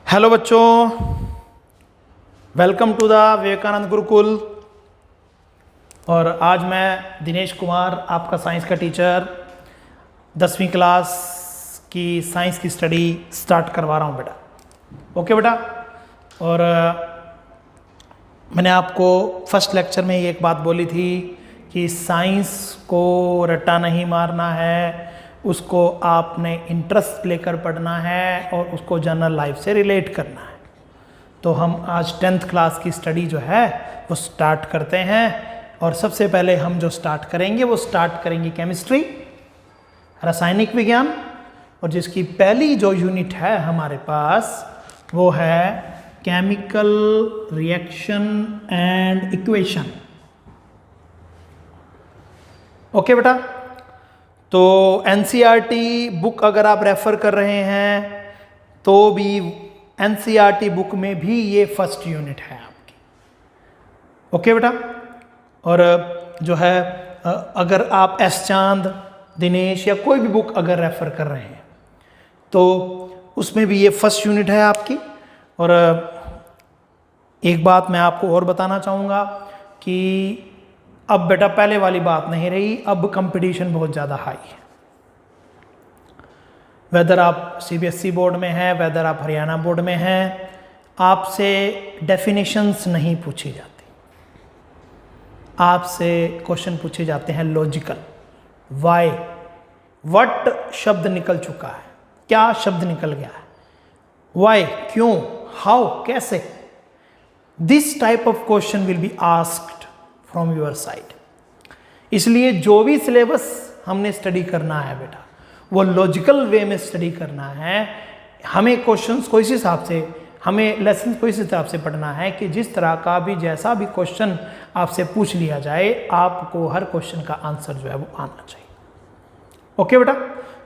Hello बच्चों, welcome to the Vivekananda Gurukul. और आज मैं दिनेश कुमार, आपका साइंस का टीचर, 10वीं क्लास की साइंस की स्टडी स्टार्ट करवा रहा हूँ बेटा। ओके बेटा। और मैंने आपको फर्स्ट लेक्चर में ही एक बात बोली थी कि साइंस को रट्टा नहीं मारना है, उसको आपने इंटरेस्ट लेकर पढ़ना है और उसको जनरल लाइफ से रिलेट करना है। तो हम आज 10th क्लास की स्टडी जो है वो स्टार्ट करते हैं। और सबसे पहले हम जो स्टार्ट करेंगे केमिस्ट्री, रासायनिक विज्ञान, और जिसकी पहली जो यूनिट है हमारे पास वो है chemical reaction and equation. Okay बेटा। तो एनसीईआरटी बुक अगर आप रेफर कर रहे हैं तो भी एनसीईआरटी बुक में भी ये फर्स्ट यूनिट है आपकी। ओके बेटा। और जो है अगर आप एस चांद, दिनेश या कोई भी बुक अगर रेफर कर रहे हैं तो उसमें भी ये फर्स्ट यूनिट है आपकी। और एक बात मैं आपको और बताना चाहूँगा कि अब बेटा पहले वाली बात नहीं रही, अब कंपटीशन बहुत ज़्यादा हाई है। वेदर आप सीबीएसई बोर्ड में हैं, वेदर आप हरियाणा बोर्ड में हैं, आपसे डेफिनेशंस नहीं पूछी जाती, आपसे क्वेश्चन पूछे जाते हैं लॉजिकल। वाई, व्हाट शब्द निकल चुका है, क्या शब्द निकल गया है, वाई, क्यों, हाउ, कैसे। This type of question will be asked from your side. इसलिए जो भी सिलेबस हमने स्टडी करना है बेटा वो लॉजिकल वे में स्टडी करना है। हमें क्वेश्चंस को इस हिसाब से, हमें लेसन को इस हिसाब से पढ़ना है कि जिस तरह का भी जैसा भी क्वेश्चन आपसे पूछ लिया जाए आपको हर क्वेश्चन का आंसर जो है वो आना चाहिए। ओके बेटा।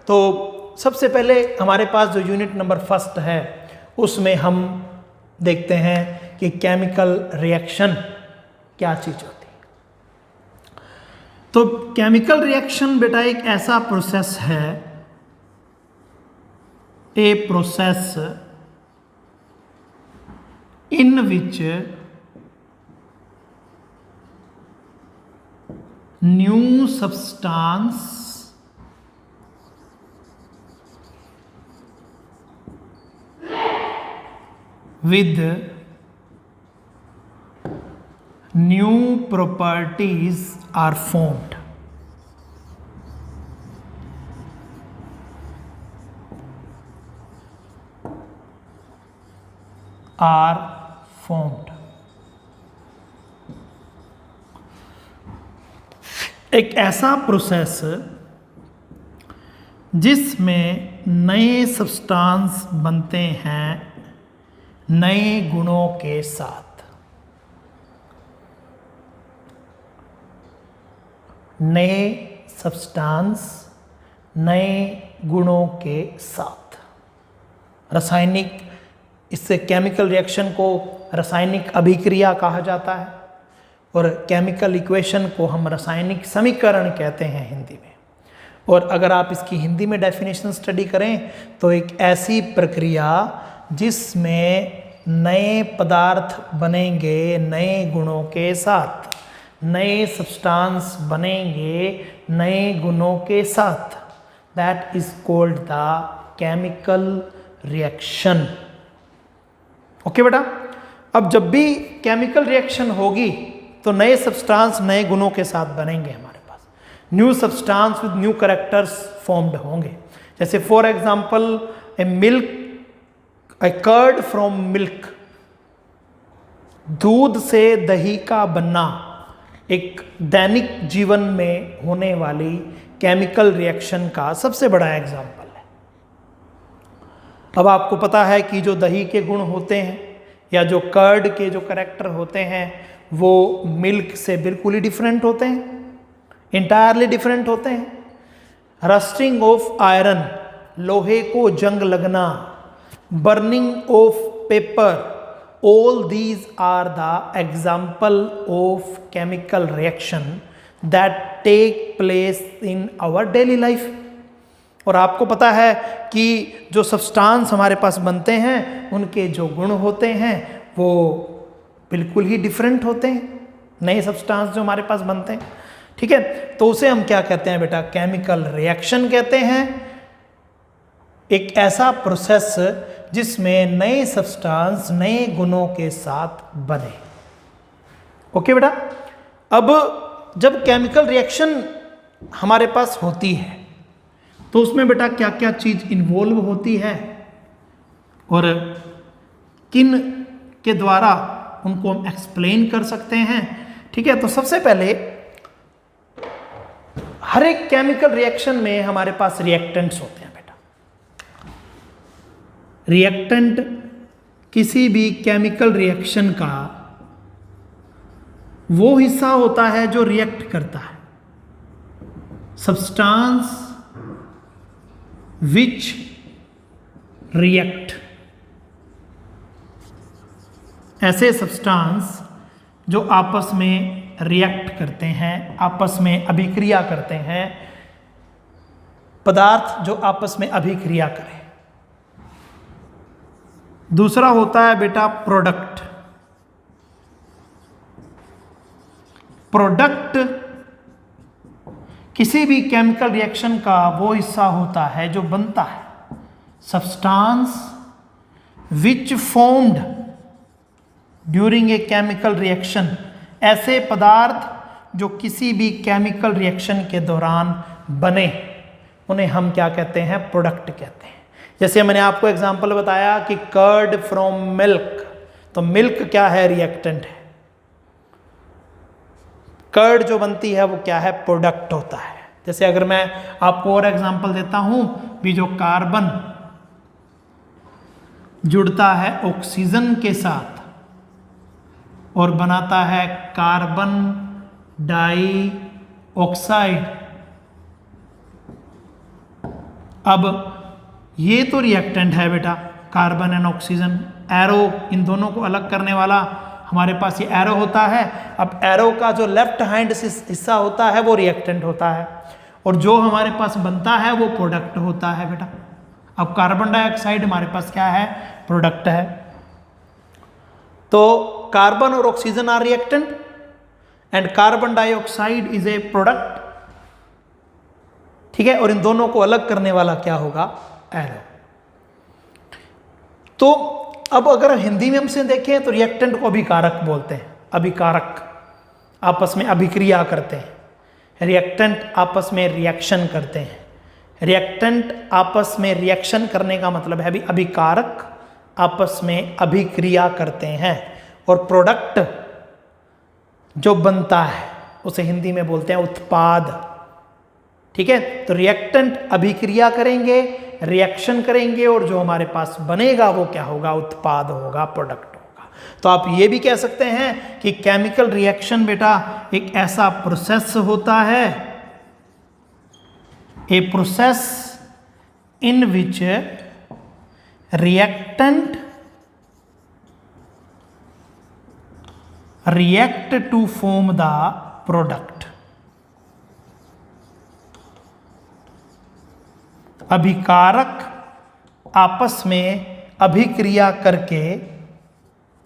तो सबसे पहले हमारे पास जो यूनिट नंबर फर्स्ट है उसमें हम देखते हैं कि केमिकल रिएक्शन क्या चीज़ होती है। तो केमिकल रिएक्शन बेटा एक ऐसा प्रोसेस है, a process in which new substance with new properties are formed. एक ऐसा प्रोसेस जिसमें नए सब्सटेंस बनते हैं नए गुणों के साथ। नए सब्सटेंस नए गुणों के साथ। रासायनिक, इससे केमिकल रिएक्शन को रासायनिक अभिक्रिया कहा जाता है और केमिकल इक्वेशन को हम रासायनिक समीकरण कहते हैं हिंदी में। और अगर आप इसकी हिंदी में डेफिनेशन स्टडी करें तो एक ऐसी प्रक्रिया जिसमें नए पदार्थ बनेंगे नए गुणों के साथ, नए सब्सटेंस बनेंगे नए गुणों के साथ, that is called the chemical reaction. Okay बेटा। अब जब भी केमिकल रिएक्शन होगी तो नए सब्सटेंस नए गुणों के साथ बनेंगे हमारे पास, new substance with new characters formed होंगे। जैसे for example a milk, A curd from milk, दूध से दही का बनना एक दैनिक जीवन में होने वाली केमिकल रिएक्शन का सबसे बड़ा एग्जाम्पल है। अब आपको पता है कि जो दही के गुण होते हैं या जो कर्ड के जो कैरेक्टर होते हैं वो मिल्क से बिल्कुल ही डिफरेंट होते हैं, इंटायरली डिफरेंट होते हैं। रस्टिंग ऑफ आयरन, लोहे को जंग लगना, burning of paper, all these are the example of chemical reaction that take place in our daily life. और आपको पता है कि जो सब्सटेंस हमारे पास बनते हैं उनके जो गुण होते हैं वो बिल्कुल ही डिफरेंट होते हैं, नए सब्सटेंस जो हमारे पास बनते हैं। ठीक है, तो उसे हम क्या कहते हैं बेटा? केमिकल रिएक्शन कहते हैं। एक ऐसा प्रोसेस जिसमें नए सब्सटेंस नए गुणों के साथ बने। ओके बेटा, अब जब केमिकल रिएक्शन हमारे पास होती है तो उसमें बेटा क्या क्या चीज इन्वॉल्व होती है और किन के द्वारा उनको हम एक्सप्लेन कर सकते हैं। ठीक है, तो सबसे पहले हर एक केमिकल रिएक्शन में हमारे पास रिएक्टेंट्स होते हैं बेटा। रिएक्टेंट किसी भी केमिकल रिएक्शन का वो हिस्सा होता है जो रिएक्ट करता है। सब्सटेंस विच रिएक्ट, ऐसे सब्सटेंस जो आपस में रिएक्ट करते हैं, आपस में अभिक्रिया करते हैं, पदार्थ जो आपस में अभिक्रिया करें। दूसरा होता है बेटा प्रोडक्ट। प्रोडक्ट किसी भी केमिकल रिएक्शन का वो हिस्सा होता है जो बनता है। Substance which formed during a chemical reaction, ऐसे पदार्थ जो किसी भी केमिकल रिएक्शन के दौरान बने उन्हें हम क्या कहते हैं? प्रोडक्ट कहते हैं। जैसे मैंने आपको एग्जांपल बताया कि कर्ड फ्रॉम मिल्क, तो मिल्क क्या है? रिएक्टेंट है। कर्ड जो बनती है वो क्या है? प्रोडक्ट होता है। जैसे अगर मैं आपको और एग्जांपल देता हूं, भी जो कार्बन जुड़ता है ऑक्सीजन के साथ और बनाता है कार्बन डाइऑक्साइड, अब ये तो रिएक्टेंट है बेटा, कार्बन एंड ऑक्सीजन। एरो इन दोनों को अलग करने वाला हमारे पास ये एरो होता है। अब एरो का जो लेफ्ट हैंड हिस्सा होता है वो रिएक्टेंट होता है और जो हमारे पास बनता है वो प्रोडक्ट होता है बेटा। अब कार्बन डाइऑक्साइड हमारे पास क्या है? प्रोडक्ट है। तो कार्बन और oxygen are reactant and carbon dioxide is a product. ठीक है, और इन दोनों को अलग करने वाला क्या होगा? एरो। तो अब अगर हिंदी में हमसे देखें तो रिएक्टेंट को अभिकारक बोलते हैं। अभिकारक आपस में अभिक्रिया करते हैं। रिएक्टेंट आपस में रिएक्शन करते हैं। रिएक्टेंट आपस में रिएक्शन करने का मतलब है भी अभिकारक आपस में अभिक्रिया करते हैं। और प्रोडक्ट जो बनता है उसे हिंदी में बोलते हैं उत्पाद। ठीक है, तो रिएक्टेंट अभिक्रिया करेंगे, रिएक्शन करेंगे और जो हमारे पास बनेगा वो क्या होगा? उत्पाद होगा, प्रोडक्ट होगा। तो आप ये भी कह सकते हैं कि केमिकल रिएक्शन बेटा एक ऐसा प्रोसेस होता है, a process in which reactant react to form the product। अभिकारक आपस में अभिक्रिया करके,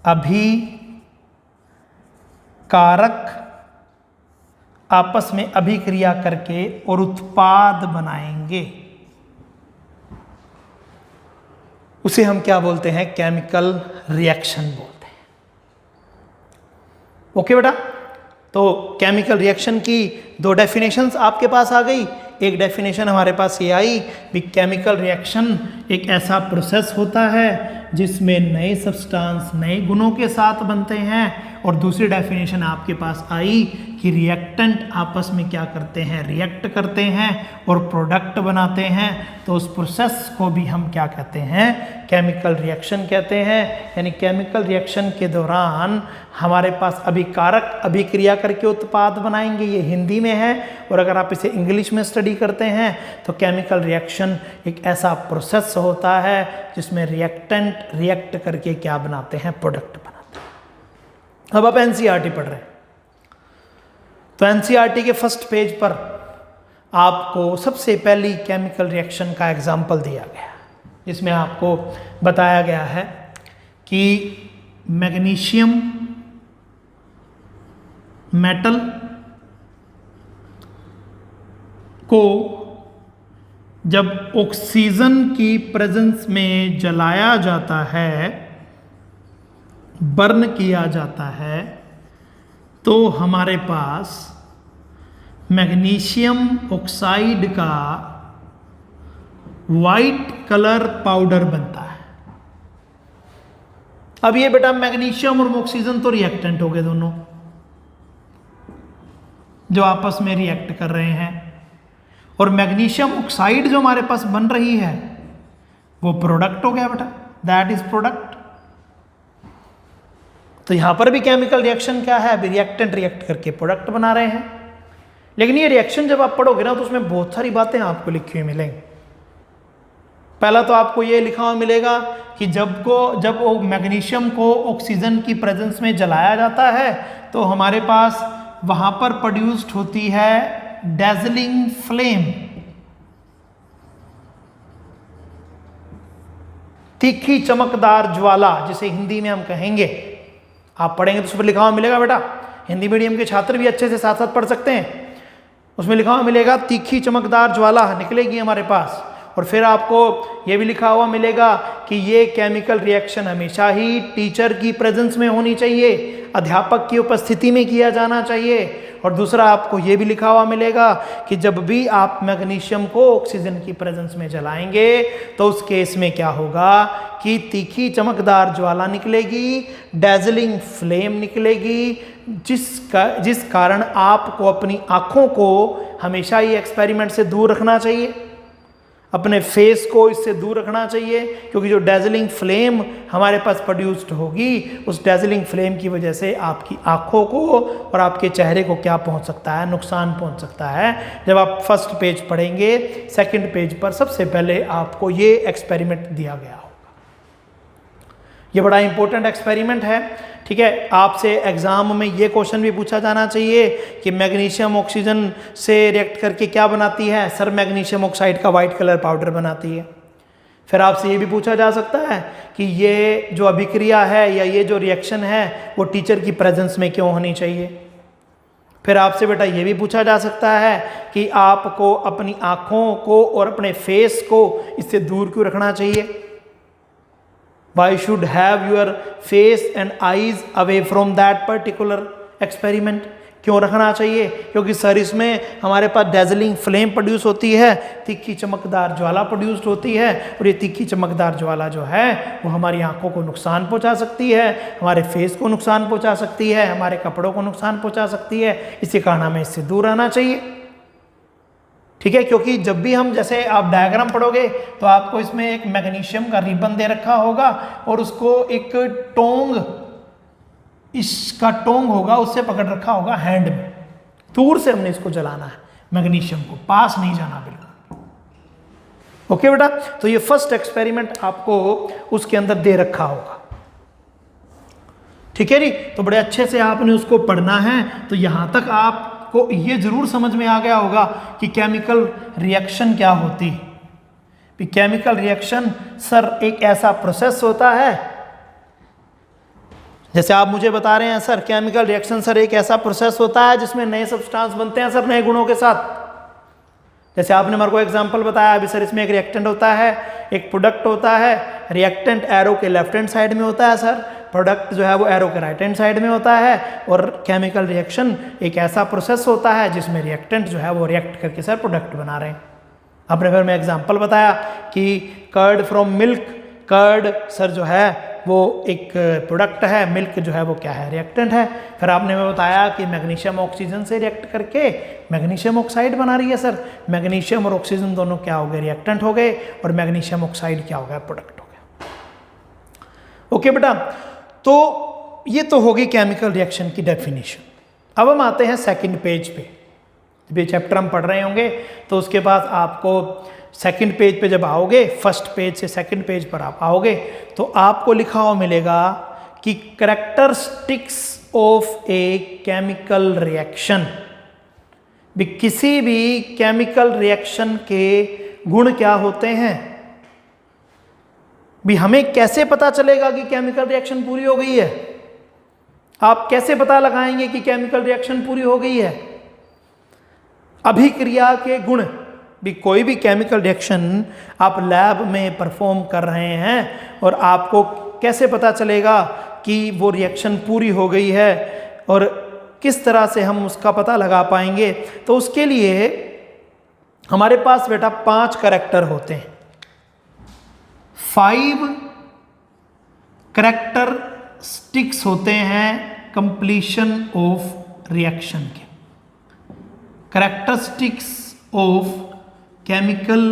अभिकारक आपस में अभिक्रिया करके और उत्पाद बनाएंगे। उसे हम क्या बोलते हैं? केमिकल रिएक्शन बोलते हैं। ओके बेटा, तो केमिकल रिएक्शन की दो डेफिनेशंस आपके पास आ गई। एक डेफिनेशन हमारे पास ये आई कि केमिकल रिएक्शन एक ऐसा प्रोसेस होता है जिसमें नए सब्सटेंस नए गुणों के साथ बनते हैं। और दूसरी डेफिनेशन आपके पास आई कि रिएक्टेंट आपस में क्या करते हैं? रिएक्ट करते हैं और प्रोडक्ट बनाते हैं। तो उस प्रोसेस को भी हम क्या कहते हैं? केमिकल रिएक्शन कहते हैं। यानी केमिकल रिएक्शन के दौरान हमारे पास अभिकारक अभिक्रिया करके उत्पाद बनाएंगे, ये हिंदी में है। और अगर आप इसे इंग्लिश में स्टडी करते हैं तो केमिकल रिएक्शन एक ऐसा प्रोसेस होता है जिसमें रिएक्टेंट रिएक्ट करके क्या बनाते हैं? प्रोडक्ट बनाते हैं। अब आप एनसीईआरटी पढ़ रहे हैं तो एनसीईआरटी के फर्स्ट पेज पर आपको सबसे पहली केमिकल रिएक्शन का एग्जाम्पल दिया गया, जिसमें आपको बताया गया है कि मैग्नीशियम मेटल को जब ऑक्सीजन की प्रेजेंस में जलाया जाता है, बर्न किया जाता है, तो हमारे पास मैग्नीशियम ऑक्साइड का वाइट कलर पाउडर बनता है। अब ये बेटा मैग्नीशियम और ऑक्सीजन तो रिएक्टेंट हो गए दोनों, जो आपस में रिएक्ट कर रहे हैं, और मैग्नीशियम ऑक्साइड जो हमारे पास बन रही है वो प्रोडक्ट हो गया बेटा, दैट इज प्रोडक्ट। तो यहां पर भी केमिकल रिएक्शन क्या है, अभी रिएक्टेंट रिएक्ट करके प्रोडक्ट बना रहे हैं। लेकिन ये रिएक्शन जब आप पढ़ोगे ना तो उसमें बहुत सारी बातें आपको लिखी हुई मिलेंगी। पहला तो आपको ये लिखा हुआ मिलेगा कि जब मैग्नीशियम को ऑक्सीजन की प्रेजेंस में जलाया जाता है तो हमारे पास वहां पर प्रोड्यूस्ड होती है डैजलिंग फ्लेम, तीखी चमकदार ज्वाला, जिसे हिंदी में हम कहेंगे, आप पढ़ेंगे तो उस पर लिखा हुआ मिलेगा बेटा, हिंदी मीडियम के छात्र भी अच्छे से साथ साथ पढ़ सकते हैं। उसमें लिखा हुआ मिलेगा तीखी चमकदार ज्वाला निकलेगी हमारे पास, और फिर आपको ये भी लिखा हुआ मिलेगा कि ये केमिकल रिएक्शन हमेशा ही टीचर की प्रेजेंस में होनी चाहिए, अध्यापक की उपस्थिति में किया जाना चाहिए। और दूसरा आपको ये भी लिखा हुआ मिलेगा कि जब भी आप मैग्नीशियम को ऑक्सीजन की प्रेजेंस में जलाएंगे तो उस केस में क्या होगा कि तीखी चमकदार ज्वाला निकलेगी, डैजलिंग फ्लेम निकलेगी, जिस कारण आपको अपनी आंखों को हमेशा ये एक्सपेरिमेंट से दूर रखना चाहिए, अपने फेस को इससे दूर रखना चाहिए, क्योंकि जो डैजलिंग फ्लेम हमारे पास प्रोड्यूस्ड होगी उस डैजलिंग फ्लेम की वजह से आपकी आंखों को और आपके चेहरे को क्या पहुंच सकता है, नुकसान पहुंच सकता है। जब आप फर्स्ट पेज पढ़ेंगे, सेकंड पेज पर सबसे पहले आपको ये एक्सपेरिमेंट दिया गया होगा। ये बड़ा इंपॉर्टेंट एक्सपेरिमेंट है, ठीक है। आपसे एग्जाम में ये क्वेश्चन भी पूछा जाना चाहिए कि मैग्नीशियम ऑक्सीजन से रिएक्ट करके क्या बनाती है, सर मैग्नीशियम ऑक्साइड का वाइट कलर पाउडर बनाती है। फिर आपसे ये भी पूछा जा सकता है कि ये जो अभिक्रिया है या ये जो रिएक्शन है वो टीचर की प्रेजेंस में क्यों होनी चाहिए। फिर आपसे बेटा ये भी पूछा जा सकता है कि आपको अपनी आँखों को और अपने फेस को इससे दूर क्यों रखना चाहिए। Why should have your face and eyes away from that particular experiment? क्यों रखना चाहिए? क्योंकि सर इसमें हमारे पास डैजलिंग फ्लेम प्रोड्यूस होती है, तीखी चमकदार ज्वाला प्रोड्यूस्ड होती है, और ये तीखी चमकदार ज्वाला जो है वो हमारी आंखों को नुकसान पहुंचा सकती है, हमारे फेस को नुकसान पहुंचा सकती है, हमारे कपड़ों को नुकसान पहुंचा सकती है। इसी कारण हमें इससे दूर रहना चाहिए, ठीक है। क्योंकि जब भी हम, जैसे आप डायग्राम पढ़ोगे तो आपको इसमें एक मैग्नीशियम का रिबन दे रखा होगा और उसको एक टोंग, इसका टोंग होगा, उससे पकड़ रखा होगा हैंड में। दूर से हमने इसको जलाना है, मैग्नीशियम को, पास नहीं जाना बिल्कुल। ओके बेटा, तो ये फर्स्ट एक्सपेरिमेंट आपको उसके अंदर दे रखा होगा, ठीक है जी। तो बड़े अच्छे से आपने उसको पढ़ना है। तो यहां तक आप को ये जरूर समझ में आ गया होगा कि केमिकल रिएक्शन क्या होती है। केमिकल रिएक्शन सर एक ऐसा प्रोसेस होता है, जैसे आप मुझे बता रहे हैं सर केमिकल रिएक्शन सर एक ऐसा प्रोसेस होता है जिसमें नए सब्सटेंस बनते हैं सर नए गुणों के साथ। जैसे आपने मेरे को एग्जांपल बताया अभी सर, इसमें एक रिएक्टेंट होता है, एक प्रोडक्ट होता है। रिएक्टेंट एरो के लेफ्ट हैंड साइड में होता है सर, प्रोडक्ट जो है वो एरो के राइट हैंड साइड में होता है। और केमिकल रिएक्शन एक ऐसा प्रोसेस होता है जिसमें रिएक्टेंट जो है वो रिएक्ट करके सर प्रोडक्ट बना रहे हैं। आपने फिर मैं एग्जांपल बताया कि curd from milk, curd sir जो है वो एक प्रोडक्ट है, मिल्क जो है वो क्या है, रिएक्टेंट है। फिर आपने हमें बताया कि मैग्नीशियम ऑक्सीजन से रिएक्ट करके मैग्नीशियम ऑक्साइड बना रही है सर। मैग्नीशियम और ऑक्सीजन दोनों क्या हो गए, रिएक्टेंट हो गए, और मैग्नीशियम ऑक्साइड क्या हो गया, प्रोडक्ट हो गया। ओके बेटा, तो ये तो होगी केमिकल रिएक्शन की डेफिनेशन। अब हम आते हैं सेकंड पेज पे। जब ये चैप्टर हम पढ़ रहे होंगे तो उसके बाद आपको सेकंड पेज पे जब आओगे, फर्स्ट पेज से सेकंड पेज पर आप आओगे तो आपको लिखा हुआ मिलेगा कि characteristics of a chemical reaction. भी किसी भी केमिकल रिएक्शन के गुण क्या होते हैं, भी हमें कैसे पता चलेगा कि केमिकल रिएक्शन पूरी हो गई है? आप कैसे पता लगाएंगे कि केमिकल रिएक्शन पूरी हो गई है? अभिक्रिया के गुण, भी कोई भी केमिकल रिएक्शन आप लैब में परफॉर्म कर रहे हैं और आपको कैसे पता चलेगा कि वो रिएक्शन पूरी हो गई है और किस तरह से हम उसका पता लगा पाएंगे? तो उसके लिए हमारे पास बेटा 5 करैक्टर होते हैं, 5 करैक्टरिस्टिक्स होते हैं कंप्लीशन ऑफ रिएक्शन के। करैक्टरिस्टिक्स ऑफ केमिकल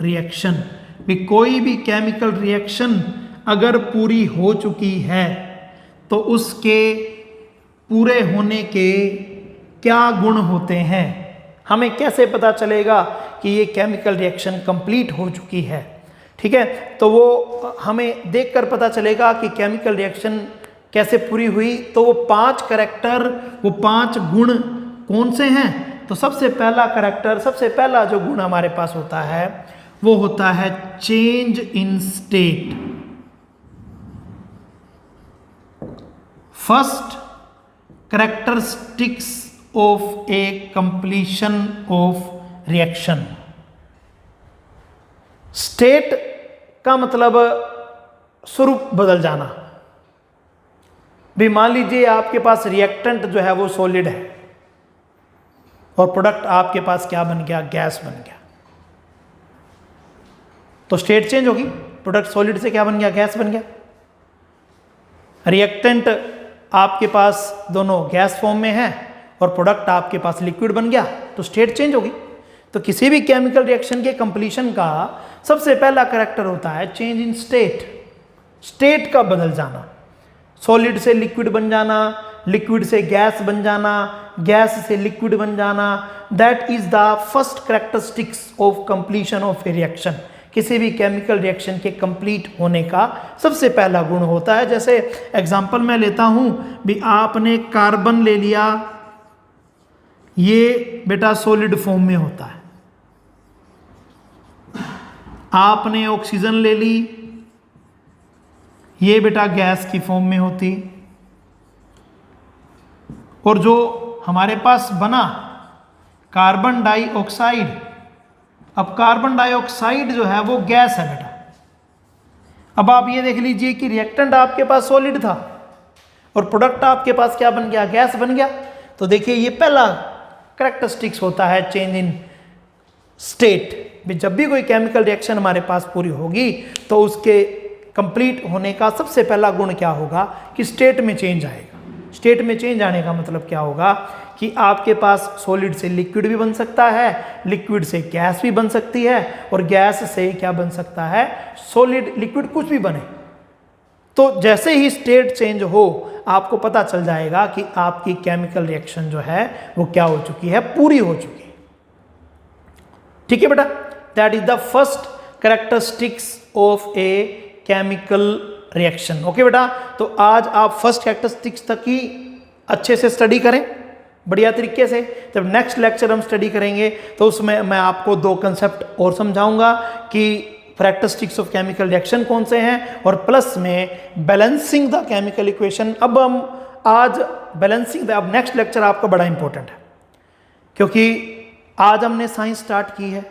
रिएक्शन, भी कोई भी केमिकल रिएक्शन अगर पूरी हो चुकी है तो उसके पूरे होने के क्या गुण होते हैं? हमें कैसे पता चलेगा कि ये केमिकल रिएक्शन कंप्लीट हो चुकी है? ठीक है, तो वो हमें देखकर पता चलेगा कि केमिकल रिएक्शन कैसे पूरी हुई। तो वो 5 करैक्टर, वो 5 गुण कौन से हैं? तो सबसे पहला करैक्टर, सबसे पहला जो गुण हमारे पास होता है वो होता है change in state. First characteristics of A completion of reaction. State का मतलब स्वरूप बदल जाना। भी मान लीजिए आपके पास रिएक्टेंट जो है वो सॉलिड है और प्रोडक्ट आपके पास क्या बन गया? गैस बन गया। तो स्टेट चेंज होगी, प्रोडक्ट सॉलिड से क्या बन गया? गैस बन गया। रिएक्टेंट आपके पास दोनों गैस फॉर्म में है और प्रोडक्ट आपके पास लिक्विड बन गया, तो स्टेट चेंज होगी। तो किसी भी केमिकल रिएक्शन के कंप्लीशन का सबसे पहला करैक्टर होता है चेंज इन स्टेट, स्टेट का बदल जाना। सॉलिड से लिक्विड बन जाना, लिक्विड से गैस बन जाना, गैस से लिक्विड बन जाना, that is the first characteristics of completion of A reaction. किसी भी केमिकल रिएक्शन के कंप्लीट होने का सबसे पहला गुण होता है। जैसे एग्जांपल मैं लेता हूं, भी आपने कार्बन ले लिया, ये बेटा सॉलिड फॉर्म में होता है। आपने ऑक्सीजन ले ली, ये बेटा गैस की फॉर्म में होती। और जो हमारे पास बना कार्बन डाइऑक्साइड, अब कार्बन डाइऑक्साइड जो है वो गैस है बेटा। अब आप ये देख लीजिए कि रिएक्टेंट आपके पास सॉलिड था और प्रोडक्ट आपके पास क्या बन गया? गैस बन गया। तो देखिए ये पहला कैरेक्टरिस्टिक्स होता है चेंज इन स्टेट। जब भी कोई केमिकल रिएक्शन हमारे पास पूरी होगी तो उसके कंप्लीट होने का सबसे पहला गुण क्या होगा? कि स्टेट में चेंज आएगा। स्टेट में चेंज आने का मतलब क्या होगा? कि आपके पास सॉलिड से लिक्विड भी बन सकता है, लिक्विड से गैस भी बन सकती है और गैस से क्या बन सकता है? सॉलिड, लिक्विड, कुछ भी बने। तो जैसे ही स्टेट चेंज हो आपको पता चल जाएगा कि आपकी केमिकल रिएक्शन जो है वो क्या हो चुकी है? पूरी हो चुकी है। ठीक है बेटा, that is the first characteristics of a chemical reaction. Okay बेटा, तो आज आप फर्स्ट कैरेक्टरिस्टिक्स तक ही अच्छे से स्टडी करें बढ़िया तरीके से। जब नेक्स्ट लेक्चर हम स्टडी करेंगे तो उसमें मैं आपको 2 कंसेप्ट और समझाऊंगा कि कैरेक्टरिस्टिक्स ऑफ केमिकल रिएक्शन कौन से हैं और प्लस में बैलेंसिंग द केमिकल इक्वेशन। अब हम आज बैलेंसिंग द, अब नेक्स्ट लेक्चर आपका बड़ा इंपॉर्टेंट है क्योंकि आज हमने साइंस स्टार्ट की है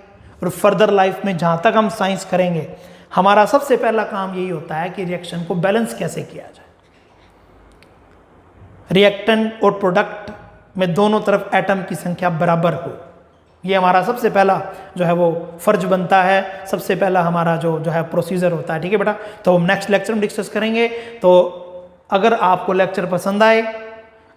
और फर्दर लाइफ में जहाँ तक हम साइंस करेंगे हमारा सबसे पहला काम यही होता है कि रिएक्शन को बैलेंस कैसे किया जाए। रिएक्टेंट और प्रोडक्ट में दोनों तरफ एटम की संख्या बराबर हो, ये हमारा सबसे पहला जो है वो फर्ज बनता है, सबसे पहला हमारा जो है प्रोसीजर होता है। ठीक है बेटा, तो हम नेक्स्ट लेक्चर में डिस्कस करेंगे। तो अगर आपको लेक्चर पसंद आए,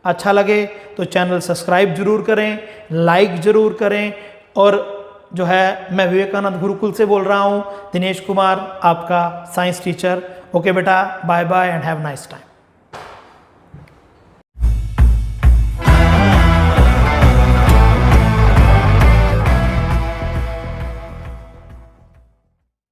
अच्छा लगे तो चैनल सब्सक्राइब जरूर करें, लाइक जरूर करें। और जो है मैं विवेकानंद गुरुकुल से बोल रहा हूँ, दिनेश कुमार, आपका साइंस टीचर। ओके बेटा, bye bye and have nice time.